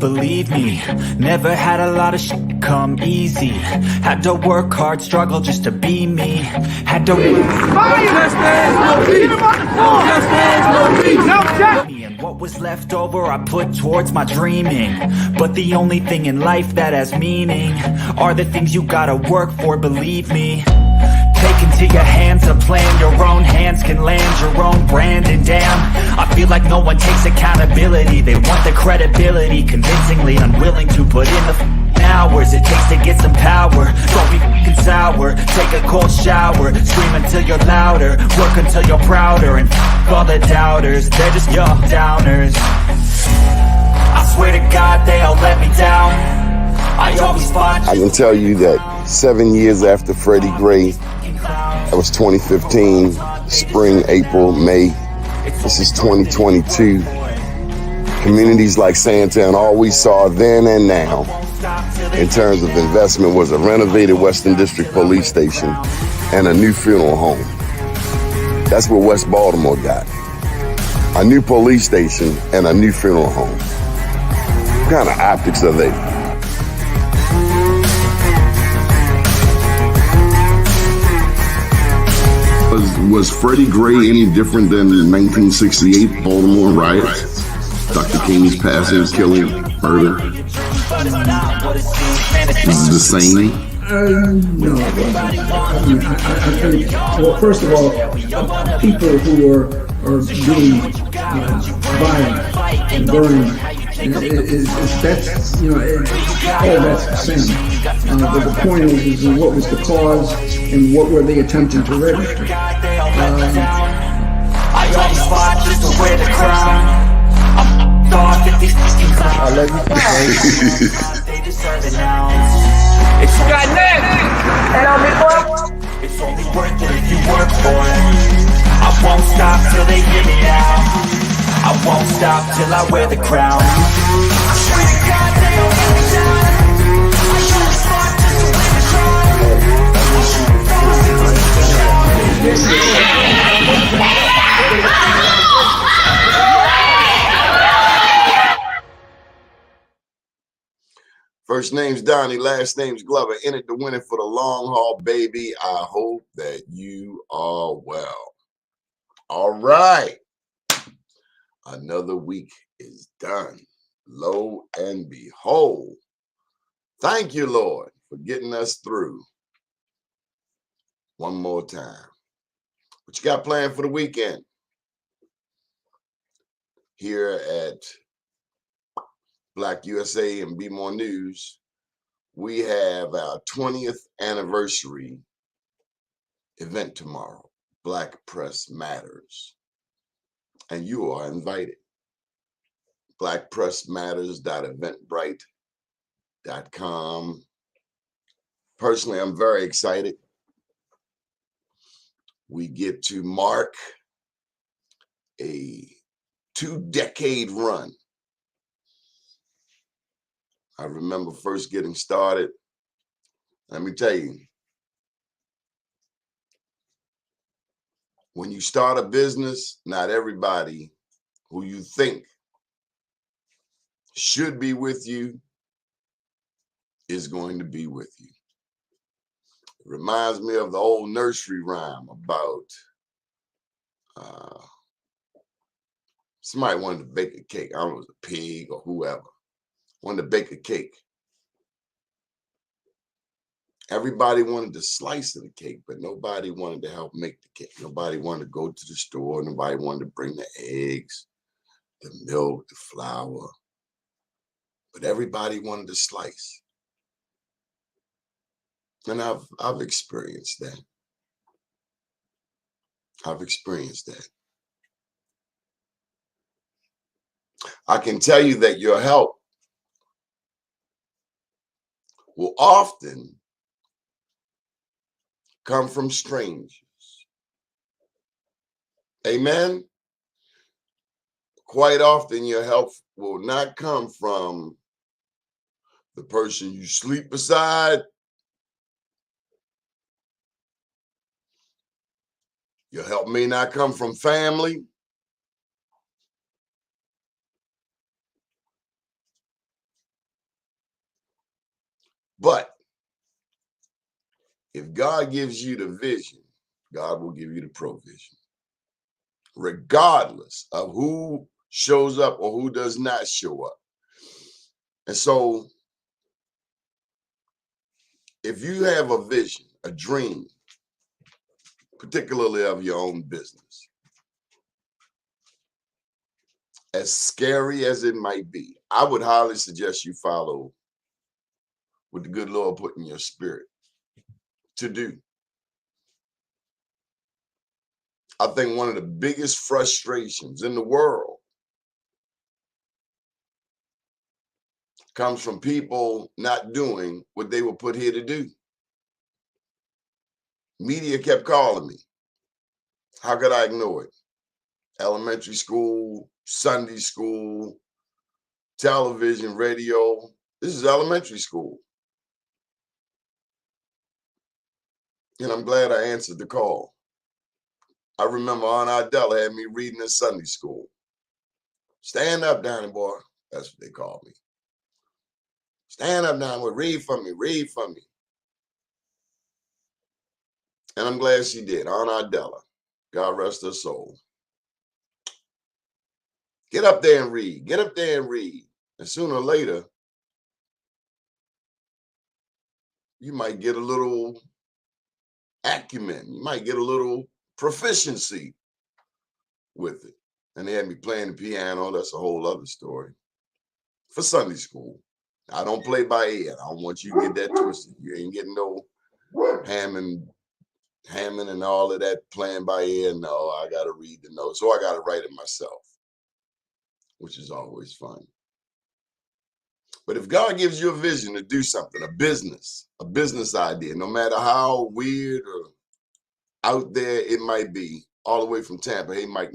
believe me. Never had a lot of shit come easy. Had to work hard, struggle just to be me. Had to and what was left over I put towards my dreaming. But the only thing in life that has meaning are the things you gotta work for, believe me. Take into your hands a plan, your own hands can land your own brand. And damn, I feel like no one takes accountability. They want the credibility, convincingly unwilling to put in the hours it takes to get some power. Don't be f***ing sour, take a cold shower. Scream until you're louder, work until you're prouder. And f*** all the doubters, they're just young downers. I swear to God they all let me down. I always fought. I can tell you that 7 years after Freddie Gray, that was 2015, spring, April, May. This is 2022. Communities like Sandtown, all we saw then and now in terms of investment was a renovated Western District Police Station and a new funeral home. That's what West Baltimore got. A new police station and a new funeral home. What kind of optics are they? Was Freddie Gray any different than the 1968 Baltimore riots? Dr. King's passing, killing, murder? Is it the same? No. I mean, I think, well, first of all, people who are being violent and burning, that's, all that's the same. But the point is what was the cause and what were they attempting to register? I always fought just to wear the crown. I love you. They deserve it now. It's Got next. And on me, it's only worth it if you work for it. I won't stop till they hear me out. I won't stop till I wear the crown. I swear to God they don't let me down. I always fought just to wear the crown. First name's Doni, last name's Glover. In it to win it for the long haul, baby. I hope that you are well. All right. Another week is done. Lo and behold. Thank you, Lord, for getting us through. One more time. What you got planned for the weekend? Here at Black USA and Be More News, we have our 20th anniversary event tomorrow, Black Press Matters, and you are invited. blackpressmatters.eventbrite.com. Personally, I'm very excited. We get to mark a 2-decade run. I remember first getting started. Let me tell you, when you start a business, not everybody who you think should be with you is going to be with you. It reminds me of the old nursery rhyme about somebody wanted to bake a cake. I don't know if it was a pig or whoever. Wanted to bake a cake. Everybody wanted a slice of the cake, but nobody wanted to help make the cake. Nobody wanted to go to the store. Nobody wanted to bring the eggs, the milk, the flour. But everybody wanted a slice. And I've experienced that. I've experienced that. I can tell you that your help will often come from strangers. Amen? Quite often your help will not come from the person you sleep beside. Your help may not come from family. But if God gives you the vision, God will give you the provision, regardless of who shows up or who does not show up. And so if you have a vision, a dream, particularly of your own business, as scary as it might be, I would highly suggest you follow what the good Lord put in your spirit to do. I think one of the biggest frustrations in the world comes from people not doing what they were put here to do. Media kept calling me. How could I ignore it? Elementary school, Sunday school, television, radio. This is elementary school. And I'm glad I answered the call. I remember Aunt Idella had me reading in Sunday school. Stand up, Donnie boy. That's what they called me. Stand up, Donnie boy. Read for me. Read for me. And I'm glad she did. Aunt Idella. God rest her soul. Get up there and read. Get up there and read. And sooner or later, you might get a little acumen. You might get a little proficiency with it. And they had me playing the piano. That's a whole other story. For Sunday school. I don't play by ear. I don't want you to get that twisted. You ain't getting no Hammond and all of that playing by ear. No, I got to read the notes. So I got to write it myself, which is always fun. But if God gives you a vision to do something, a business idea, no matter how weird or out there it might be, all the way from Tampa, hey, Mike,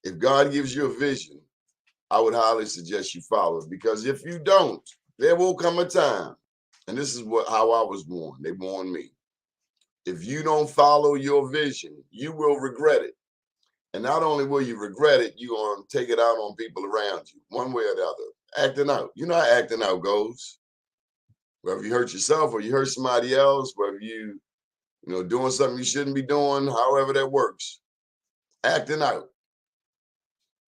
if God gives you a vision, I would highly suggest you follow it, because if you don't, there will come a time, and this is how I was warned. They warned me. If you don't follow your vision, you will regret it. And not only will you regret it, you're going to take it out on people around you, one way or the other. Acting out. You know how acting out goes. Whether you hurt yourself or you hurt somebody else, whether you doing something you shouldn't be doing, however that works. Acting out.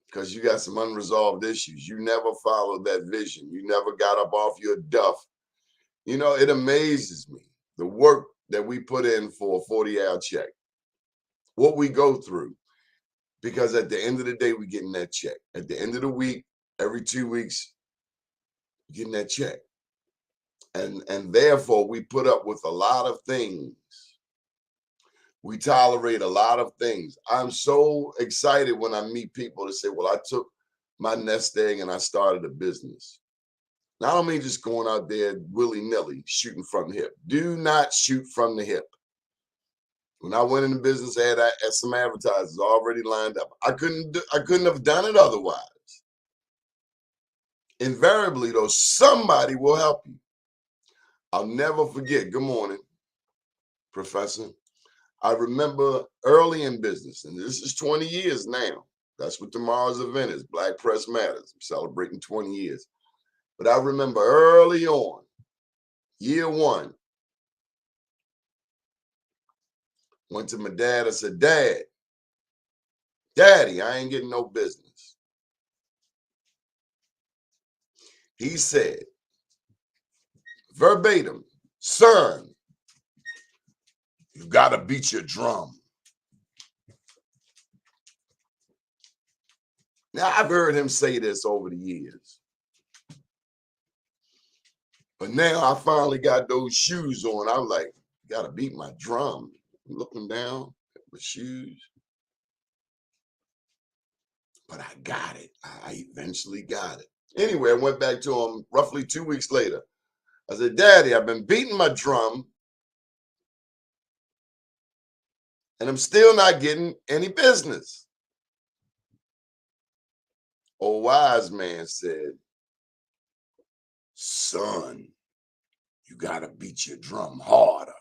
Because you got some unresolved issues. You never followed that vision. You never got up off your duff. It amazes me, the work that we put in for a 40-hour check, what we go through. Because at the end of the day, we're getting that check. At the end of the week, every 2 weeks, getting that check. And therefore, we put up with a lot of things. We tolerate a lot of things. I'm so excited when I meet people that say, well, I took my nest egg and I started a business. Now, I don't mean just going out there willy-nilly, shooting from the hip. Do not shoot from the hip. When I went into business, I had some advertisers already lined up. I couldn't have done it otherwise. Invariably, though, somebody will help you. I'll never forget. Good morning, Professor. I remember early in business, and this is 20 years now. That's what tomorrow's event is, Black Press Matters. I'm celebrating 20 years. But I remember early on, year one, went to my dad. I said, Daddy, I ain't getting no business. He said, verbatim, son, you got to beat your drum. Now, I've heard him say this over the years. But now I finally got those shoes on. I was like, got to beat my drum. I'm looking down at my shoes. But I got it. I eventually got it. Anyway, I went back to him roughly 2 weeks later. I said, Daddy, I've been beating my drum, and I'm still not getting any business. Old wise man said, son, you got to beat your drum harder.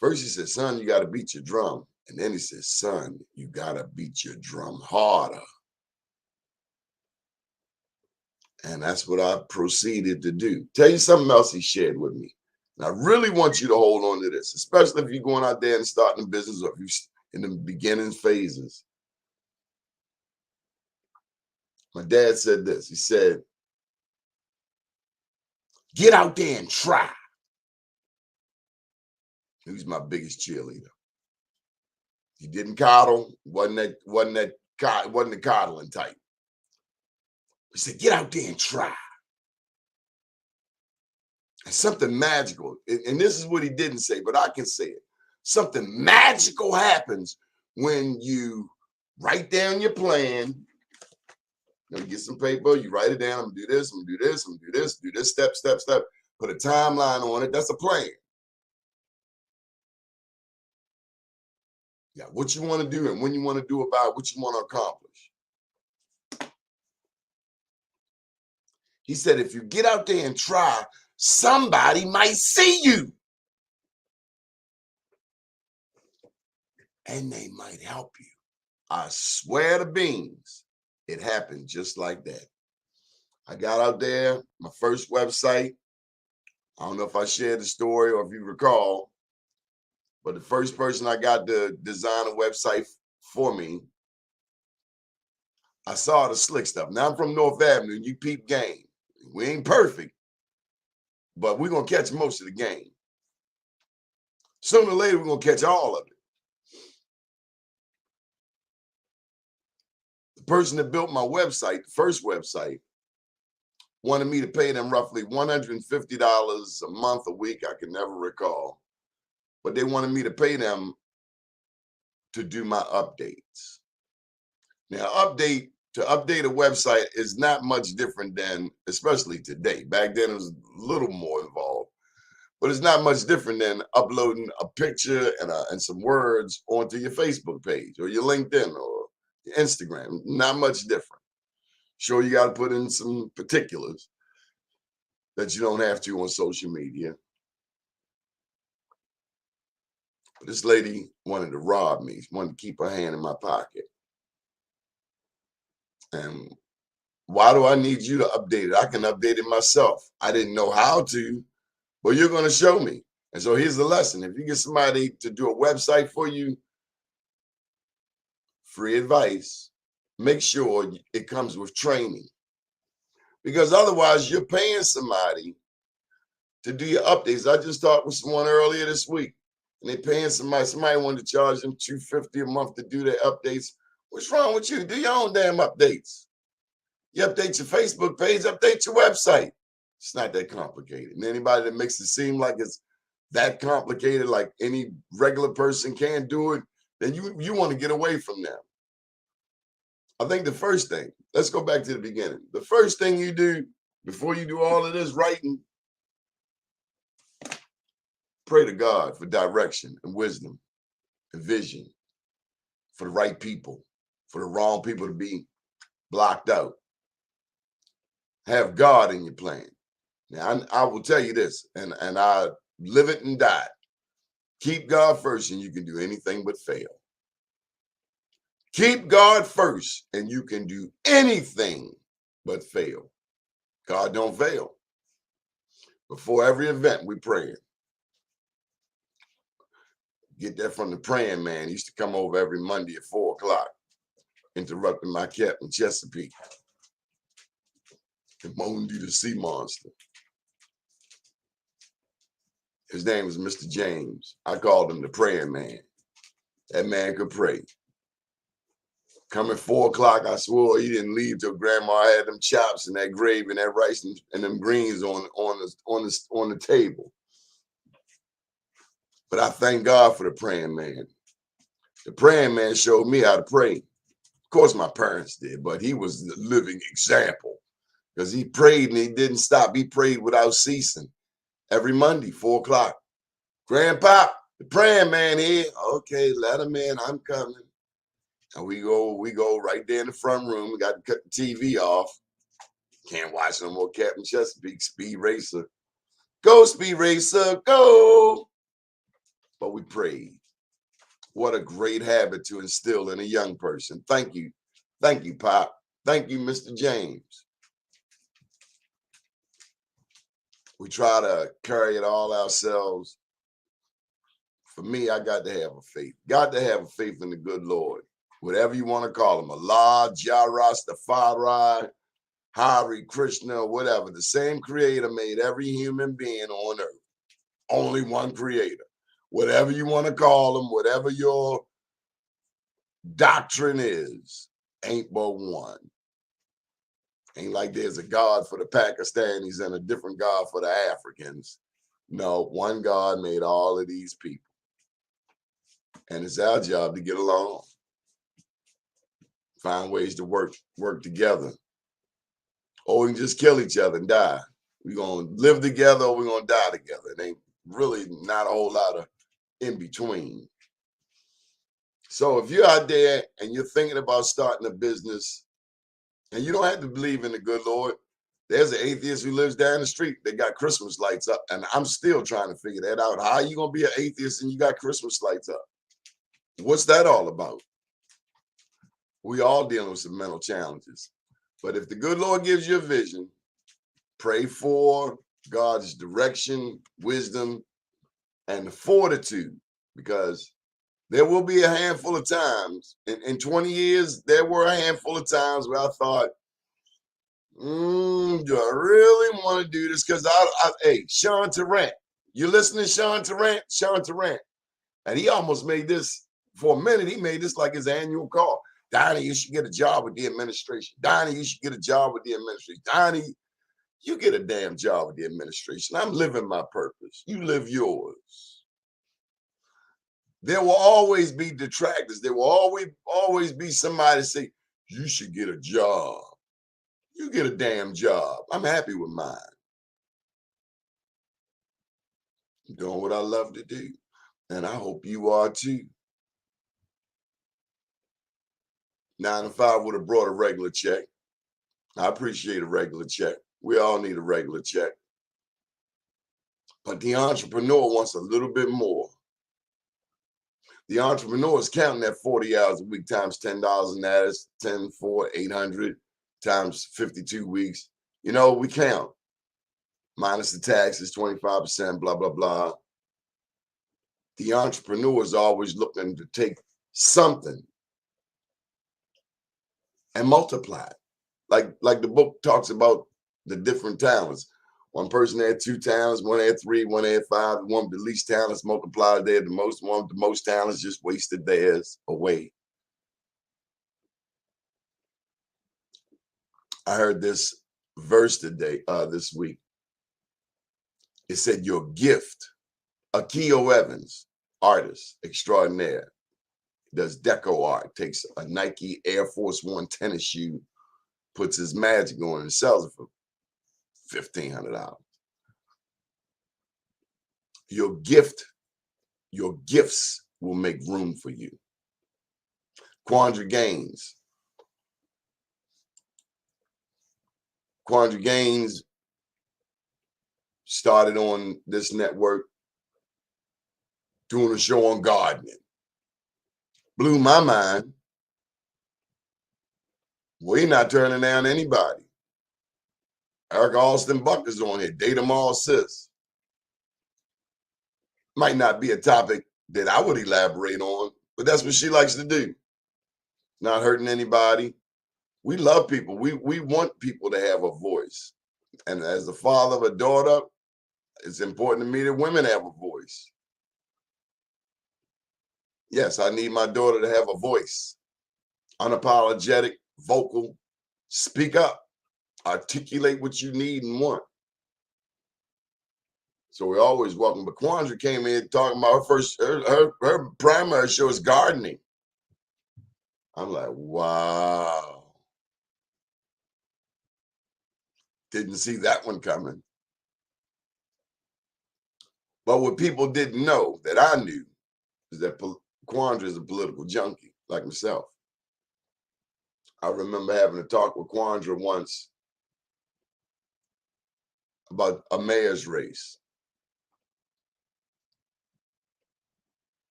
First he said, son, you got to beat your drum. And then he said, son, you got to beat your drum harder. And that's what I proceeded to do. Tell you something else he shared with me. And I really want you to hold on to this, especially if you're going out there and starting a business or if you're in the beginning phases. My dad said this. He said, get out there and try. He was my biggest cheerleader. He didn't coddle, wasn't the coddling type. He said, get out there and try. And something magical, and this is what he didn't say, but I can say it. Something magical happens when you write down your plan. You get some paper, you write it down. I'm gonna do this, I'm gonna do this, I'm gonna do this, do this, step, step, step. Put a timeline on it. That's a plan. Yeah, what you want to do and when you want to do about what you want to accomplish. He said, if you get out there and try, somebody might see you. And they might help you. I swear to beans, it happened just like that. I got out there, my first website. I don't know if I shared the story or if you recall, but the first person I got to design a website for me, I saw the slick stuff. Now I'm from North Avenue, you peep game. We ain't perfect, but we're going to catch most of the game. Sooner or later, we're going to catch all of it. The person that built my website, the first website, wanted me to pay them roughly $150 a month, a week. I can never recall. But they wanted me to pay them to do my updates. Now, to update a website is not much different than, especially today. Back then, it was a little more involved. But it's not much different than uploading a picture and some words onto your Facebook page or your LinkedIn or your Instagram. Not much different. Sure, you got to put in some particulars that you don't have to on social media. But this lady wanted to rob me. She wanted to keep her hand in my pocket. And why do I need you to update it? I can update it myself. I didn't know how to, but you're going to show me. And so here's the lesson. If you get somebody to do a website for you, free advice, make sure it comes with training. Because otherwise, you're paying somebody to do your updates. I just talked with someone earlier this week, and they're paying somebody wanted to charge them $250 a month to do their updates. What's wrong with you? Do your own damn updates. You update your Facebook page, update your website. It's not that complicated. And anybody that makes it seem like it's that complicated, like any regular person can do it, then you want to get away from them. I think the first thing, let's go back to the beginning. The first thing you do before you do all of this writing, pray to God for direction and wisdom and vision for the right people, for the wrong people to be blocked out. Have God in your plan. Now, I will tell you this, and I live it and die. Keep God first and you can do anything but fail. Keep God first and you can do anything but fail. God don't fail. Before every event, we praying. Get that from the praying man. He used to come over every Monday at 4 o'clock, interrupting my cat in Chesapeake. And Mondi the sea monster. His name was Mr. James. I called him the praying man. That man could pray. Come at 4 o'clock, I swore he didn't leave till Grandma had them chops and that gravy and that rice and them greens on the table. But I thank God for the praying man. The praying man showed me how to pray. Of course, my parents did, but he was the living example because he prayed and he didn't stop. He prayed without ceasing every Monday, 4 o'clock. Grandpa, the praying man here. Okay, let him in. I'm coming. And we go right there in the front room. We got to cut the TV off. Can't watch no more Captain Chesapeake, Speed Racer. Go, Speed Racer, go. But we prayed. What a great habit to instill in a young person. Thank you. Thank you, Pop. Thank you, Mr. James. We try to carry it all ourselves. For me, I got to have a faith. Got to have a faith in the good Lord. Whatever you want to call him. Allah, Jah, Rastafari, Hare Krishna, whatever. The same creator made every human being on earth. Only one creator. Whatever you want to call him, whatever your doctrine is, ain't but one. Ain't like there's a God for the Pakistanis and a different God for the Africans. No, one God made all of these people. And it's our job to get along. Find ways to work together. Or we can just kill each other and die. We're going to live together or we're going to die together. It ain't really not a whole lot of in between. So if you're out there and you're thinking about starting a business, and you don't have to believe in the good Lord, there's an atheist who lives down the street. They got Christmas lights up, and I'm still trying to figure that out. How are you going to be an atheist and you got Christmas lights up? What's that all about? We all dealing with some mental challenges. But if the good Lord gives you a vision, pray for God's direction, wisdom, and the fortitude, because there will be a handful of times. In 20 years, there were a handful of times where I thought, do I really want to do this? Because hey, Sean Tarrant, you listening, Sean Tarrant? Sean Tarrant. And he almost made this, for a minute, he made this like his annual call. Donnie, you should get a job with the administration. Donnie, you should get a job with the administration. Donnie, you get a damn job with the administration. I'm living my purpose. You live yours. There will always be detractors. There will always be somebody say, you should get a job. You get a damn job. I'm happy with mine. I'm doing what I love to do. And I hope you are too. 9 to 5 would have brought a regular check. I appreciate a regular check. We all need a regular check. But the entrepreneur wants a little bit more. The entrepreneur is counting that 40 hours a week times $10 an hour, 10, 4, 800 times 52 weeks. You know, we count. Minus the taxes, 25%, blah, blah, blah. The entrepreneur is always looking to take something and multiply it. Like the book talks about the different talents. One person had 2 talents, one had 3, one had 5. One with the least talents multiplied they had the most. One with the most talents just wasted theirs away. I heard this verse today, this week. It said, your gift. Akio Evans, artist extraordinaire, does deco art, takes a Nike Air Force One tennis shoe, puts his magic on and sells it for $1,500. Your gift, your gifts will make room for you. Quandra Gaines. Quandra Gaines started on this network doing a show on gardening. Blew my mind. We're not turning down anybody. Erica Alston Buck is on here. Date them all, sis. Might not be a topic that I would elaborate on, but that's what she likes to do. Not hurting anybody. We love people. We want people to have a voice. And as the father of a daughter, it's important to me that women have a voice. Yes, I need my daughter to have a voice. Unapologetic, vocal, speak up, articulate what you need and want. So we're always welcome. But Quandra came in talking about her primary show is gardening. I'm like, wow. Didn't see that one coming. But what people didn't know that I knew is that Quandra is a political junkie like myself. I remember having a talk with Quandra once about a mayor's race.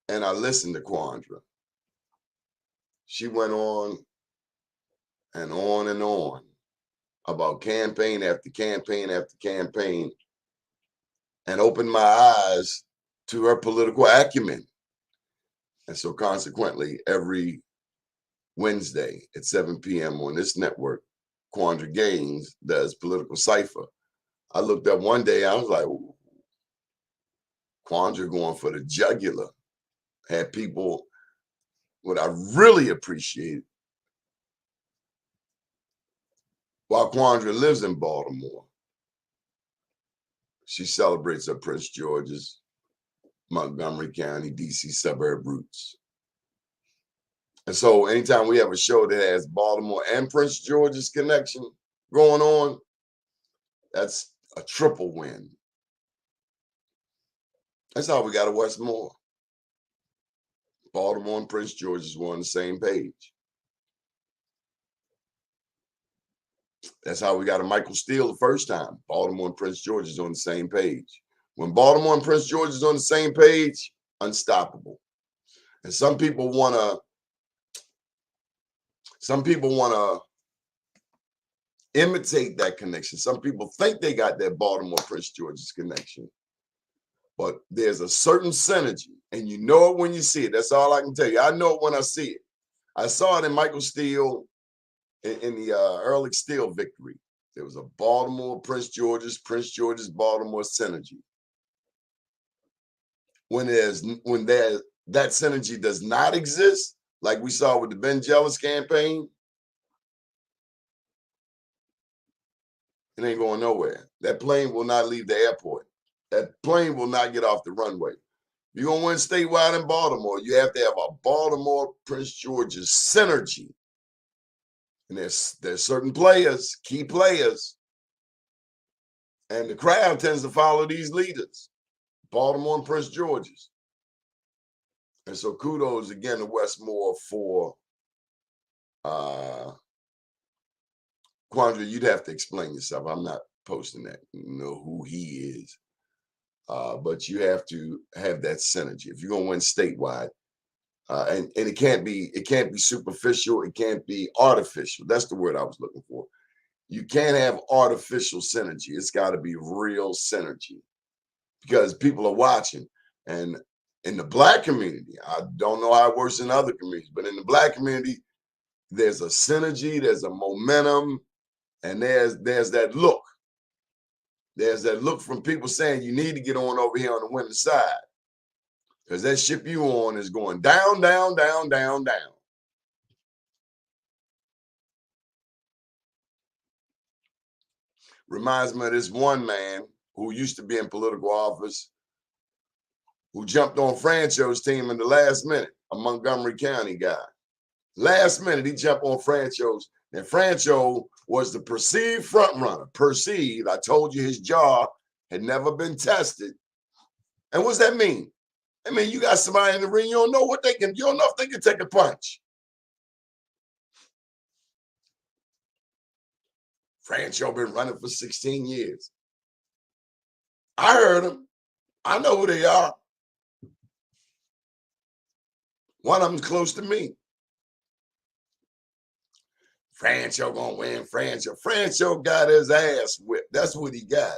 And I listened to Quandra. She went on and on about campaign after campaign after campaign and opened my eyes to her political acumen. And so consequently, every Wednesday at 7 p.m. on this network, Quandra Gaines does Political Cipher. I looked up one day, I was like, ooh, Quandra going for the jugular. Had people, what I really appreciated, while Quandra lives in Baltimore, she celebrates her Prince George's, Montgomery County, DC suburb roots. And so anytime we have a show that has Baltimore and Prince George's connection going on, that's a triple win. That's how we got to Westmore. Baltimore and Prince George's were on the same page. That's how we got to Michael Steele the first time. Baltimore and Prince George's on the same page. When Baltimore and Prince George's on the same page, unstoppable. And some people want to imitate that connection. Some people think they got that Baltimore Prince George's connection. But there's a certain synergy, and you know it when you see it. That's all I can tell you. I know it when I see it. I saw it in Michael Steele in the Ehrlich Steele victory. There was a Baltimore Prince George's Baltimore synergy. When that synergy does not exist, like we saw with the Ben Jealous campaign, it ain't going nowhere. That plane will not leave the airport. That plane will not get off the runway. You're going to win statewide in Baltimore, you have to have a Baltimore Prince George's synergy. And there's certain players, key players, and the crowd tends to follow these leaders, Baltimore and Prince George's. And so kudos again to Westmore for Quandra, you'd have to explain yourself. I'm not posting that. You know who he is. But you have to have that synergy if you're gonna win statewide. And it can't be superficial, it can't be artificial. That's the word I was looking for. You can't have artificial synergy. It's got to be real synergy because people are watching. And in the Black community, I don't know how it works in other communities, but in the Black community, there's a synergy, there's a momentum, and there's that look. There's that look from people saying you need to get on over here on the winning side because that ship you on is going down, down, down, down, down. Reminds me of this one man who used to be in political office who jumped on Francho's team in the last minute, a Montgomery County guy. Last minute, he jumped on Francho's, and Francho was the perceived front runner. Perceived, I told you his jaw had never been tested. And what's that mean? I mean, you got somebody in the ring, you don't know if they can take a punch. Francho been running for 16 years. I heard them. I know who they are. One of them's close to me. Francho gonna win. Francho got his ass whipped. That's what he got.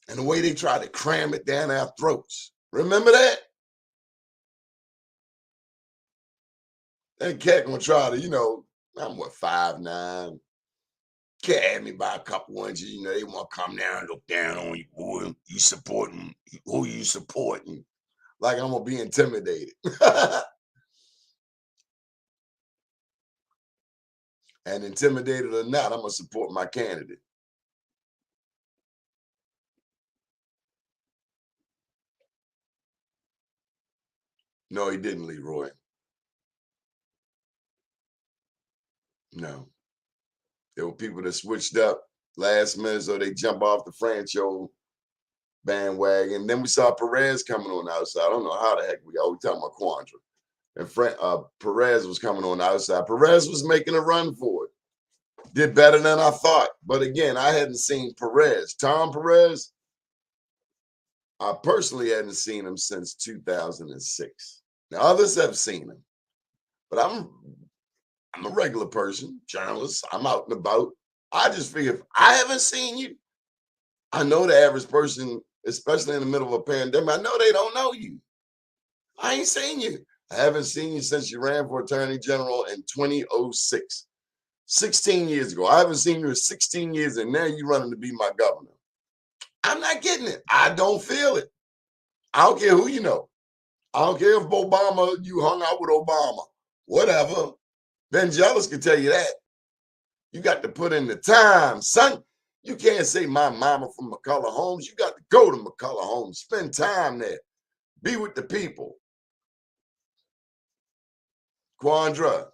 And the way they tried to cram it down our throats. Remember that? That cat gonna try to, I'm 5'9". Cat had me by a couple inches, they want to come down and look down on you, boy. You supporting who you supporting? Like I'm gonna be intimidated. And intimidated or not, I'm gonna support my candidate. No, he didn't, Leroy. No. There were people that switched up last minute, so they jump off the Francho bandwagon. Then we saw Perez coming on the outside. I don't know how the heck we talking about Quandra. And Perez was coming on the outside. Perez was making a run for it. Did better than I thought. But again, I hadn't seen Perez. Tom Perez, I personally hadn't seen him since 2006. Now, others have seen him. But I'm a regular person, journalist. I'm out and about. I just figure if I haven't seen you, I know the average person, especially in the middle of a pandemic, I know they don't know you. I ain't seen you. I haven't seen you since you ran for Attorney General in 2006. 16 years ago. I haven't seen you in 16 years, and now you're running to be my governor. I'm not getting it. I don't feel it. I don't care who you know. I don't care if Obama, you hung out with Obama. Whatever. Ben Jealous can tell you that. You got to put in the time, son. You can't say my mama from McCullough Homes. You got to go to McCullough Homes. Spend time there. Be with the people. Quandra,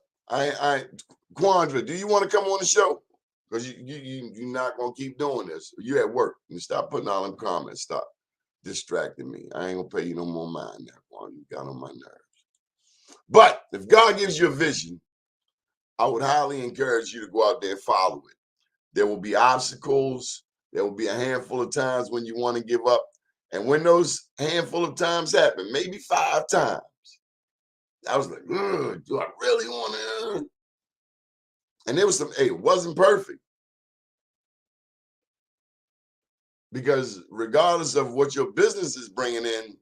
Quandra, do you want to come on the show? Because you're not going to keep doing this. You at work. You stop putting all them comments. Stop distracting me. I ain't going to pay you no more mind now, Quandra. You got on my nerves. But if God gives you a vision, I would highly encourage you to go out there and follow it. There will be obstacles. There will be a handful of times when you want to give up. And when those handful of times happen, maybe 5 times, I was like, do I really want to? And there was some, hey, it wasn't perfect. Because regardless of what your business is bringing in,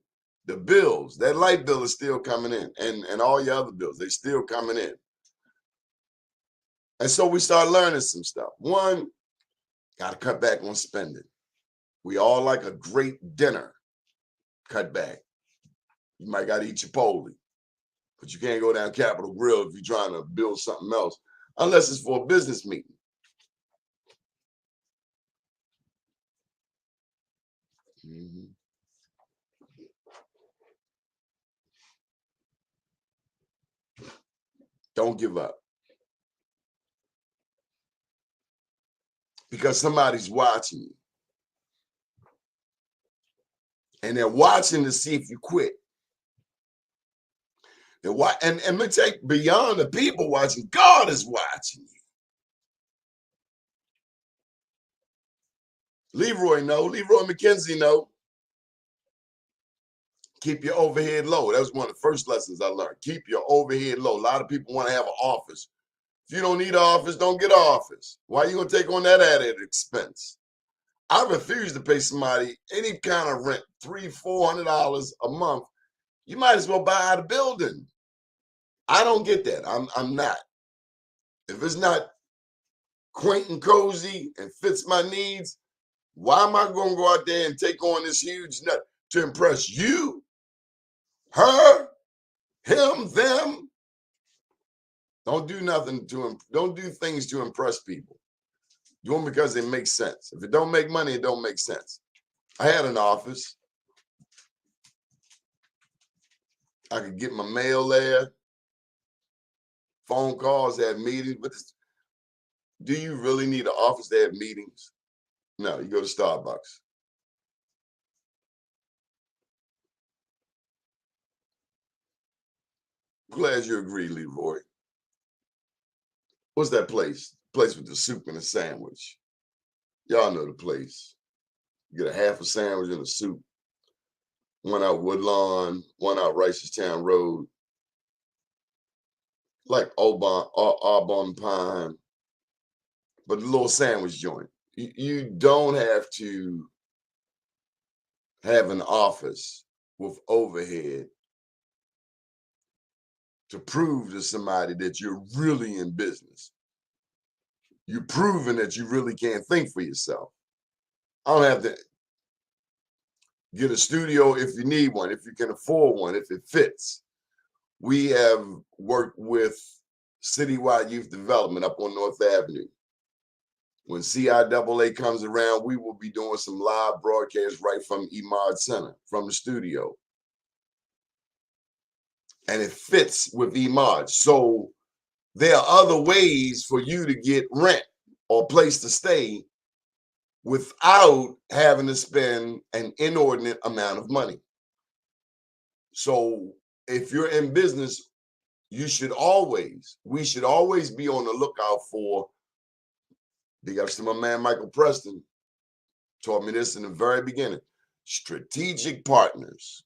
the bills, that light bill is still coming in, and all your other bills, they still coming in. And so we start learning some stuff. One, got to cut back on spending. We all like a great dinner. Cut back. You might got to eat Chipotle, but you can't go down Capitol Grill if you're trying to build something else, unless it's for a business meeting. Mm-hmm. Don't give up. Because somebody's watching you. And they're watching to see if you quit. And let me take beyond the people watching, God is watching you. Leroy McKenzie know. Keep your overhead low. That was one of the first lessons I learned. Keep your overhead low. A lot of people want to have an office. If you don't need an office, don't get an office. Why are you going to take on that added expense? I refuse to pay somebody any kind of rent, $300-$400 a month. You might as well buy out a building. I don't get that. I'm not. If it's not quaint and cozy and fits my needs, why am I going to go out there and take on this huge nut to impress you, her, him, them? Don't do nothing don't do things to impress people. Do them because they make sense. If it don't make money, it don't make sense. I had an office. I could get my mail there, phone calls, have meetings. But do you really need an office to have meetings? No, you go to Starbucks. Glad you agree, Leroy. What's that place? Place with the soup and a sandwich. Y'all know the place. You get a half a sandwich and a soup. One out Woodlawn, one out Ricestown Road. Like Aubon Pine. But a little sandwich joint. You don't have to have an office with overhead to prove to somebody that you're really in business. You're proving that you really can't think for yourself. I don't have to get a studio if you need one, if you can afford one, if it fits. We have worked with Citywide Youth Development up on North Avenue. When CIAA comes around, we will be doing some live broadcasts right from Emard Center, from the studio. And it fits with Emard. So there are other ways for you to get rent or place to stay without having to spend an inordinate amount of money. So if you're in business, we should always be on the lookout for, big ups to my man Michael Preston, taught me this in the very beginning, strategic partners.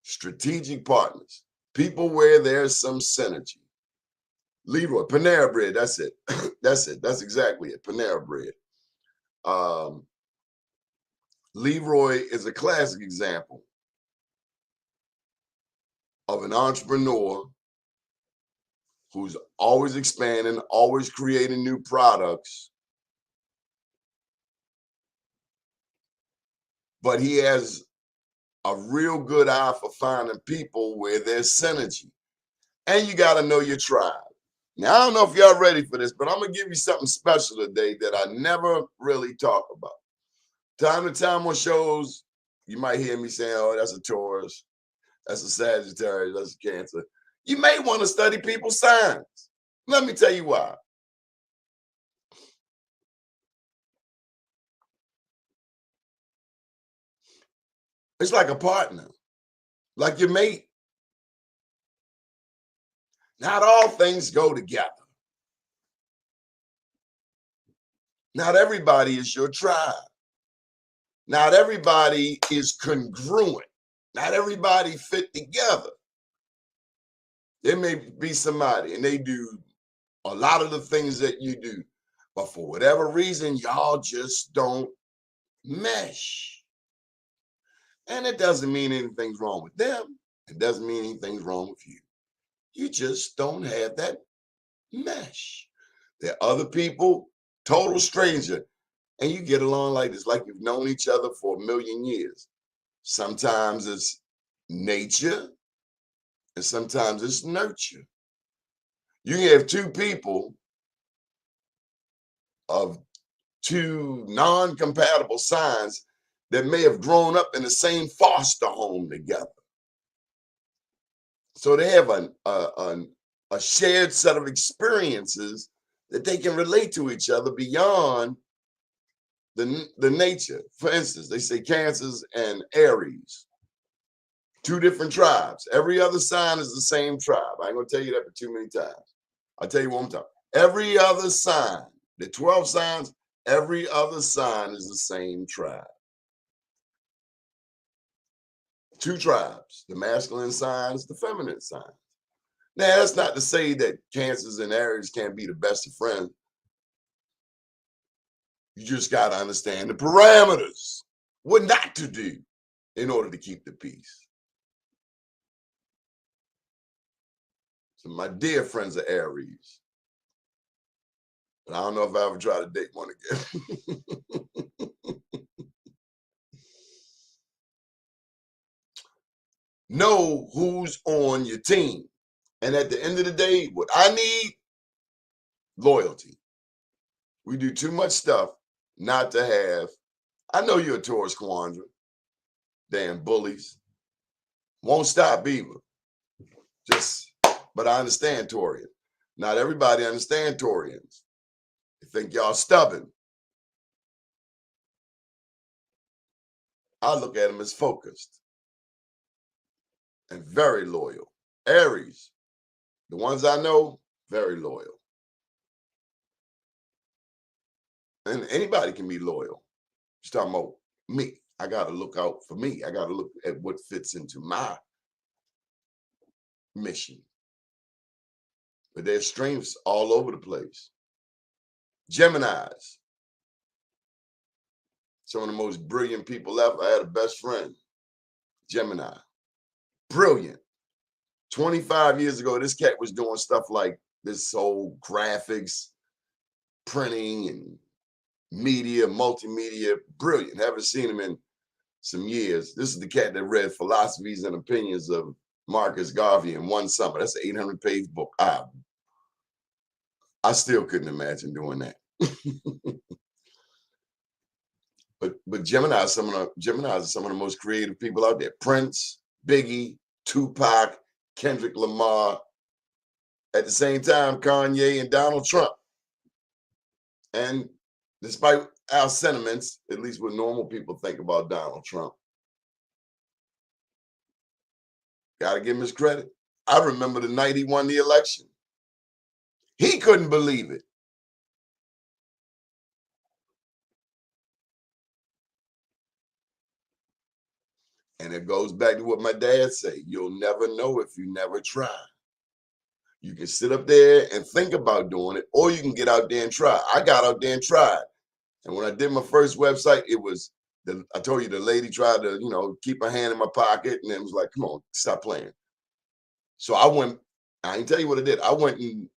Strategic partners, people where there's some synergy. Leroy, Panera Bread, that's it. That's it. That's exactly it, Panera Bread. Leroy is a classic example of an entrepreneur who's always expanding, always creating new products, but he has a real good eye for finding people where there's synergy. And you got to know your tribe. Now, I don't know if y'all ready for this, but I'm going to give you something special today that I never really talk about. Time to time on shows, you might hear me saying, oh, that's a Taurus, that's a Sagittarius, that's a Cancer. You may want to study people's signs. Let me tell you why. It's like a partner, like your mate. Not all things go together. Not everybody is your tribe. Not everybody is congruent. Not everybody fit together. There may be somebody and they do a lot of the things that you do, but for whatever reason, y'all just don't mesh. And it doesn't mean anything's wrong with them. It doesn't mean anything's wrong with you. You just don't have that mesh. There are other people, total stranger, and you get along like this, like you've known each other for a million years. Sometimes it's nature, and sometimes it's nurture. You can have two people of two non-compatible signs that may have grown up in the same foster home together. So they have a shared set of experiences that they can relate to each other beyond the nature. For instance, they say Cancers and Aries, two different tribes. Every other sign is the same tribe. I ain't gonna tell you that for too many times. I'll tell you one more time. Every other sign, the 12 signs, every other sign is the same tribe. Two tribes, the masculine signs, the feminine signs. Now, that's not to say that Cancers and Aries can't be the best of friends. You just got to understand the parameters, what not to do in order to keep the peace. So my dear friends are Aries. But I don't know if I ever try to date one again. Know who's on your team. And at the end of the day, what I need, loyalty. We do too much stuff not to have. I know you're a Taurus quandary. Damn bullies. Won't stop either. But I understand Taurians. Not everybody understands Taurians. They think y'all stubborn. I look at them as focused and very loyal. Aries, the ones I know, very loyal. And anybody can be loyal. Just talking about me. I got to look out for me. I got to look at what fits into my mission. But there's strengths all over the place. Geminis, some of the most brilliant people ever. I had a best friend, Gemini. Brilliant. 25 years ago, this cat was doing stuff like this whole graphics, printing, and media, multimedia. Brilliant. Haven't seen him in some years. This is the cat that read Philosophies and Opinions of Marcus Garvey in one summer. That's an 800-page book. I still couldn't imagine doing that. But Gemini are some of the most creative people out there. Prince, Biggie, Tupac, Kendrick Lamar. At the same time, Kanye and Donald Trump. And despite our sentiments, at least what normal people think about Donald Trump, got to give him his credit. I remember the night he won the election. He couldn't believe it. And it goes back to what my dad said. You'll never know if you never try. You can sit up there and think about doing it, or you can get out there and try. I got out there and tried. And when I did my first website, it was, I told you the lady tried to, keep her hand in my pocket, and then was like, come on, stop playing. So I didn't tell you what I did. I went and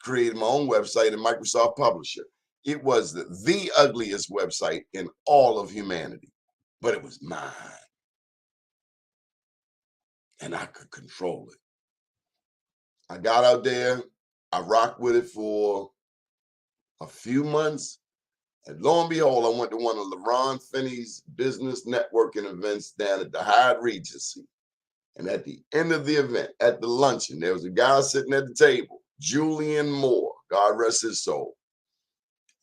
created my own website in Microsoft Publisher. It was the ugliest website in all of humanity, but it was mine. And I could control it. I got out there, I rocked with it for a few months, and lo and behold, I went to one of LeRon Finney's business networking events down at the Hyatt Regency. And at the end of the event, at the luncheon, there was a guy sitting at the table, Julian Moore, God rest his soul.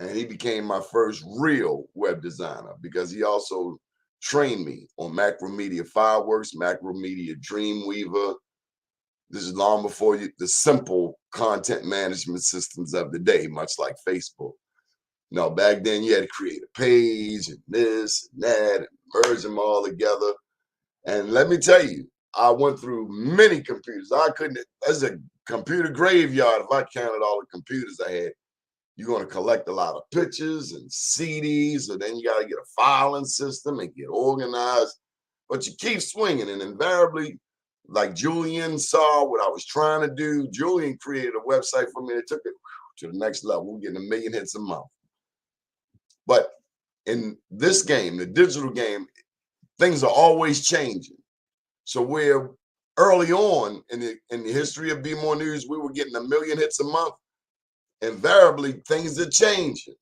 And he became my first real web designer because he also trained me on Macromedia Fireworks, Macromedia Dreamweaver. This is long before the simple content management systems of the day, much like Facebook. No, back then you had to create a page and this and that and merge them all together. And let me tell you, I went through many computers. That's a computer graveyard if I counted all the computers I had. You're going to collect a lot of pictures and CDs, so then you got to get a filing system and get organized. But you keep swinging, and invariably, like Julian saw what I was trying to do, Julian created a website for me that took it to the next level. We're getting 1 million hits a month. But in this game, the digital game, things are always changing. So where early on in the history of Be More News, we were getting 1 million hits a month, invariably things are changing.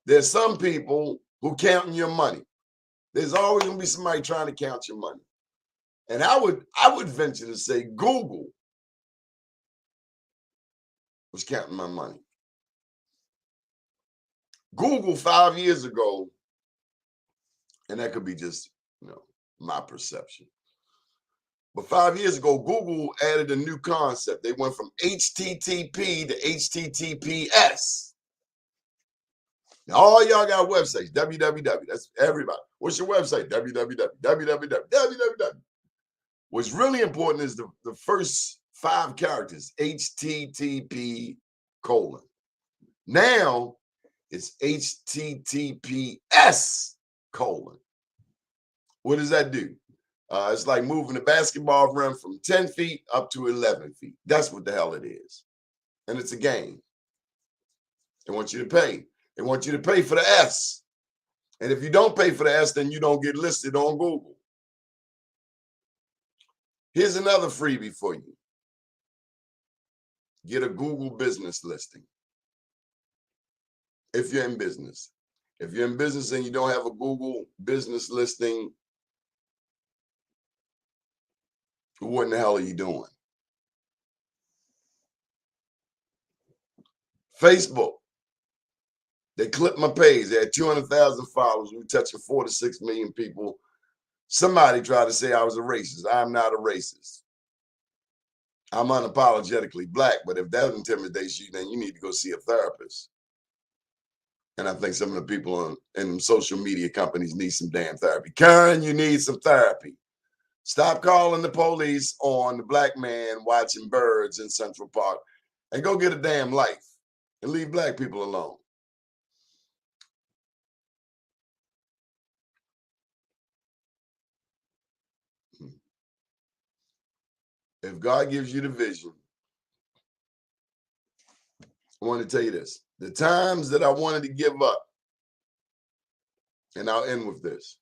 There's some people who counting your money. There's always going to be somebody trying to count your money. And I would venture to say Google was counting my money. Google 5 years ago, and that could be just, my perception. But 5 years ago, Google added a new concept. They went from HTTP to HTTPS. Now, all y'all got websites, www. That's everybody. What's your website? www. What's really important is the first 5 characters, HTTP : Now it's HTTPS : What does that do? It's like moving the basketball rim from 10 feet up to 11 feet. That's what the hell it is. And it's a game. They want you to pay. They want you to pay for the S. And if you don't pay for the S, then you don't get listed on Google. Here's another freebie for you. Get a Google business listing. If you're in business. If you're in business and you don't have a Google business listing, what in the hell are you doing? Facebook. They clipped my page. They had 200,000 followers. We were touching 4 to 6 million people. Somebody tried to say I was a racist. I'm not a racist. I'm unapologetically black, but if that intimidates you, then you need to go see a therapist. And I think some of the people in social media companies need some damn therapy. Karen, you need some therapy. Stop calling the police on the black man watching birds in Central Park and go get a damn life and leave black people alone. If God gives you the vision, I want to tell you this. The times that I wanted to give up, and I'll end with this.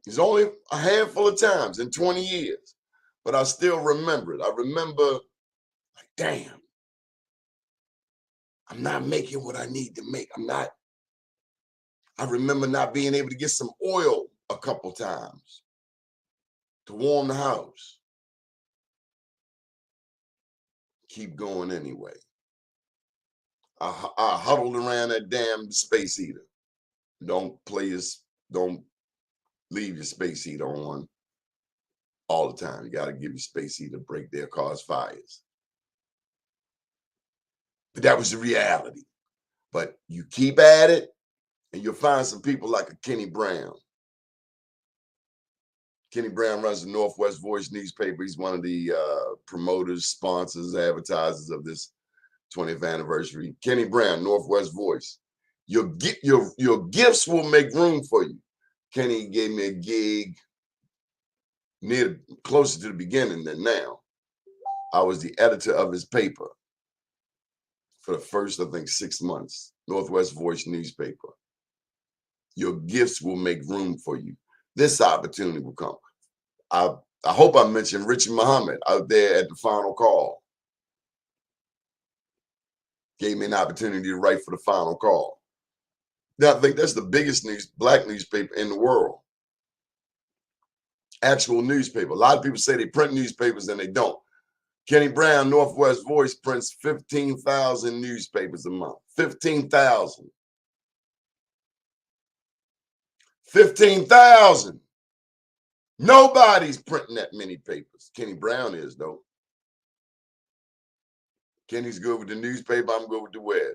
It's only a handful of times in 20 years, but I still remember it. I remember, like, damn, I'm not making what I need to make. I remember not being able to get some oil a couple times to warm the house. Keep going anyway. I huddled around that damn space heater. Don't leave your space heater on all the time. You got to give your space heater a break there, cause fires. But that was the reality. But you keep at it, and you'll find some people like a Kenny Brown Kenny Brown runs the Northwest Voice newspaper. He's one of the promoters, sponsors, advertisers of this 20th anniversary. Kenny Brown, Northwest Voice. Your gifts will make room for you. Kenny gave me a gig closer to the beginning than now. I was the editor of his paper for the first, I think, 6 months. Northwest Voice newspaper. Your gifts will make room for you. This opportunity will come. I hope I mentioned Richie Muhammad out there at the Final Call. Gave me an opportunity to write for the Final Call. Now, I think that's the biggest black newspaper in the world. Actual newspaper. A lot of people say they print newspapers and they don't. Kenny Brown, Northwest Voice, prints 15,000 newspapers a month. 15,000. 15,000. Nobody's printing that many papers. Kenny Brown is, though. Kenny's good with the newspaper. I'm good with the web.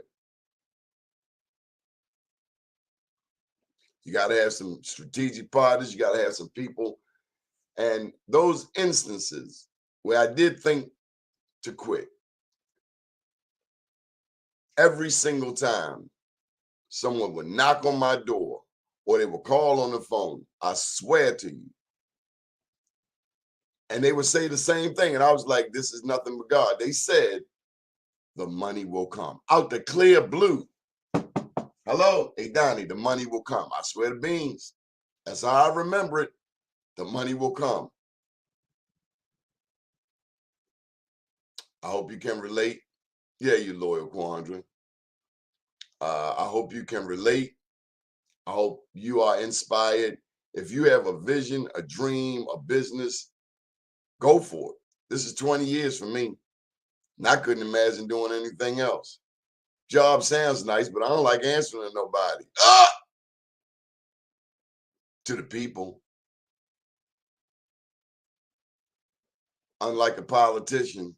You got to have some strategic partners. You got to have some people. And those instances where I did think to quit, every single time someone would knock on my door or they would call on the phone, I swear to you, and they would say the same thing. And I was like, this is nothing but God. They said, the money will come. Out the clear blue. Hello? Hey, Donnie, the money will come. I swear to beans. That's how I remember it. The money will come. I hope you can relate. Yeah, you loyal Quandra. I hope you can relate. I hope you are inspired. If you have a vision, a dream, a business, go for it. This is 20 years for me. And I couldn't imagine doing anything else. Job sounds nice, but I don't like answering to nobody. To the people. Unlike a politician,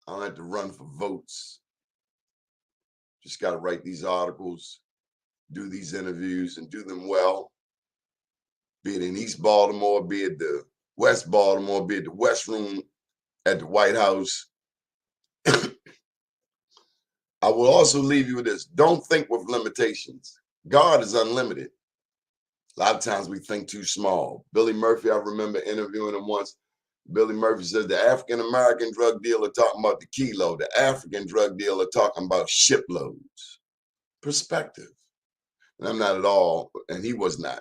I don't have to run for votes. Just got to write these articles, do these interviews, and do them well. Be it in East Baltimore, be it the West Baltimore, be it the West Room at the White House. I will also leave you with this. Don't think with limitations. God is unlimited. A lot of times we think too small. Billy Murphy, I remember interviewing him once. Billy Murphy says the African-American drug dealer talking about the kilo, the African drug dealer talking about shiploads. Perspective. And I'm not at all, and he was not,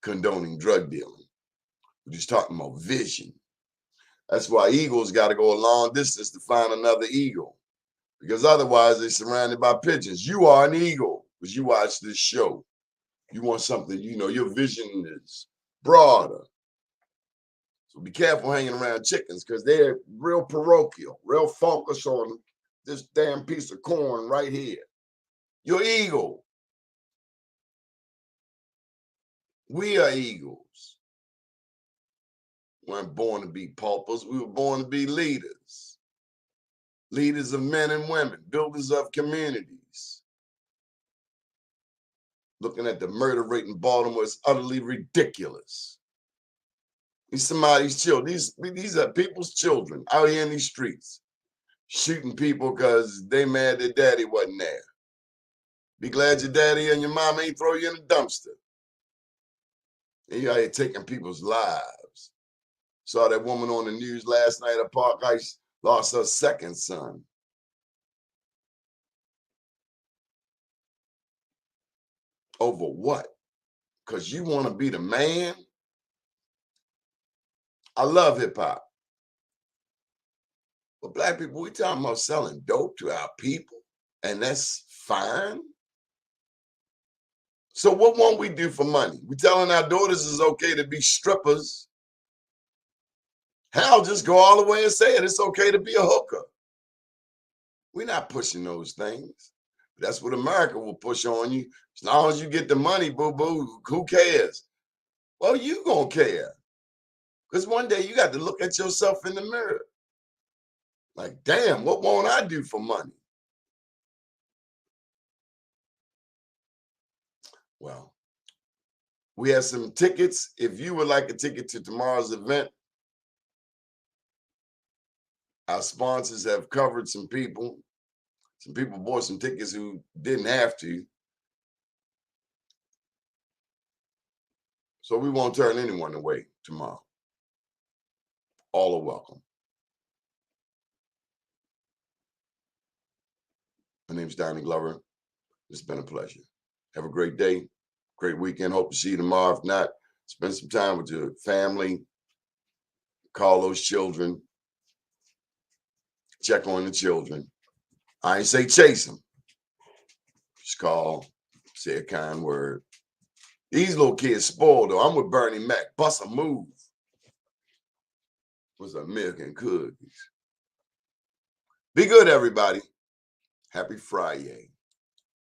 condoning drug dealing. We're just talking about vision. That's why eagles got to go a long distance to find another eagle, because otherwise they're surrounded by pigeons. You are an eagle because you watch this show. You want something, your vision is broader. So be careful hanging around chickens because they're real parochial, real focused on this damn piece of corn right here. You're eagle. We are eagles. We weren't born to be paupers. We were born to be leaders. Leaders of men and women, builders of communities. Looking at the murder rate in Baltimore is utterly ridiculous. These somebody's children. These are people's children out here in these streets, shooting people because they mad their daddy wasn't there. Be glad your daddy and your mama ain't throw you in a dumpster. And you out here taking people's lives. Saw that woman on the news last night at Park Heights lost her second son. Over what? Because you want to be the man? I love hip hop. But black people, we talking about selling dope to our people, and that's fine. So what won't we do for money? We telling our daughters it's okay to be strippers. Hell, just go all the way and say it. It's okay to be a hooker. We're not pushing those things. That's what America will push on you. As long as you get the money, boo-boo, who cares? Well, you gonna care. Because one day you got to look at yourself in the mirror. Like, damn, what won't I do for money? Well, We have some tickets. If you would like a ticket to tomorrow's event, our sponsors have covered some people. Some people bought some tickets who didn't have to. So we won't turn anyone away tomorrow. All are welcome. My name's Donnie Glover. It's been a pleasure. Have a great day, great weekend. Hope to see you tomorrow. If not, spend some time with your family. Call those children. Check on the children. I ain't say chase them. Just call, say a kind word. These little kids spoiled, though. I'm with Bernie Mac. Bust a move. What's up, milk and cookies? Be good, everybody. Happy Friday.